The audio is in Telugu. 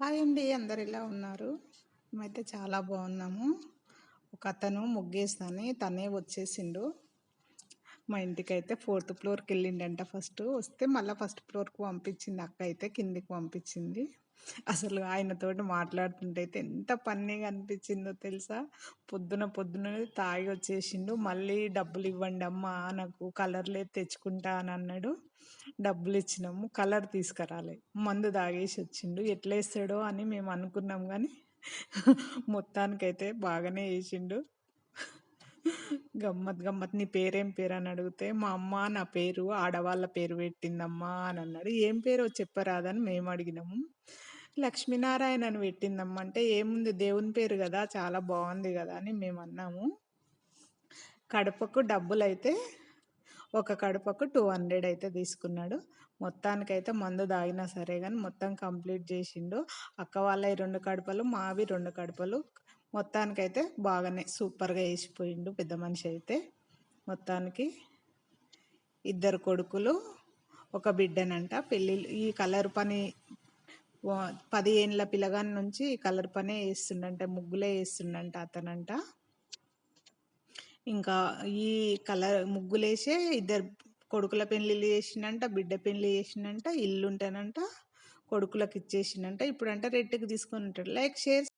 హాయ్ అండి. అందరు ఎలా ఉన్నారు? మేమైతే చాలా బాగున్నాము. ఒకతను ముగ్గేస్తాని తనే వచ్చేసిండు. మా ఇంటికైతే 4th ఫ్లోర్‌కి వెళ్ళిండంట ఫస్ట్. వస్తే మళ్ళా ఫస్ట్ ఫ్లోర్‌కి పంపించింది అక్క అయితే కిందికి పంపించింది. అసలు ఆయనతోటి మాట్లాడుతుంటే అయితే ఎంత ఫన్నీగా అనిపించిందో తెలుసా? పొద్దున పొద్దుననే తాగి వచ్చేసిండు. మళ్ళీ డబ్బులు ఇవ్వండి అమ్మా నాకు కలర్‌లే తెచ్చుకుంటా అని అన్నాడు. డబ్బులు ఇచ్చినాము. కలర్ తీసుకురాలే. మందు తాగేసి వచ్చిండు. ఎట్లేస్తాడో అని మేము అనుకున్నాం గానీ మొత్తానికైతే బాగానే ఏసిండు. గమ్మత్ గమ్మత్ నీ పేరేం పేరు అని అడిగితే మా అమ్మ నా పేరు ఆడవాళ్ళ పేరు పెట్టిందమ్మా అని అన్నాడు. ఏం పేరో చెప్పరాదని మేము అడిగినాము. లక్ష్మీనారాయణ అని పెట్టిందమ్మ అంటే ఏముంది దేవుని పేరు కదా చాలా బాగుంది కదా అని మేము అన్నాము. కడపకు డబ్బులైతే ఒక కడపకు 200 అయితే తీసుకున్నాడు. మొత్తానికైతే మందు తాగినా సరే కానీ మొత్తం కంప్లీట్ చేసిండు. అక్క వాళ్ళవి 2 కడపలు, మావి 2 కడపలు. మొత్తానికైతే బాగానే సూపర్‌గా ఏసిపోయిండు పెద్ద మనిషి అయితే. మొత్తానికి 2 కొడుకులు, ఒక బిడ్డనంట. పెళ్ళిళ్ళు ఈ కలర్ పని 10 ఏండ్ల పిల్లగాని నుంచి ఈ కలర్ పనే ఏస్తుండంట. ముగ్గులే ఏస్తుండంట అతనంట. ఇంకా ఈ కలర్ ముగ్గులేసే 2 కొడుకుల పెళ్ళిళ్ళు చేసిండంట, బిడ్డ పెళ్లి చేసిండంట, ఇల్లుంటేనంట కొడుకులకి ఇచ్చేసిండంట. ఇప్పుడంట రెంట్‌కి తీసుకొని ఉంటాడు. Like, share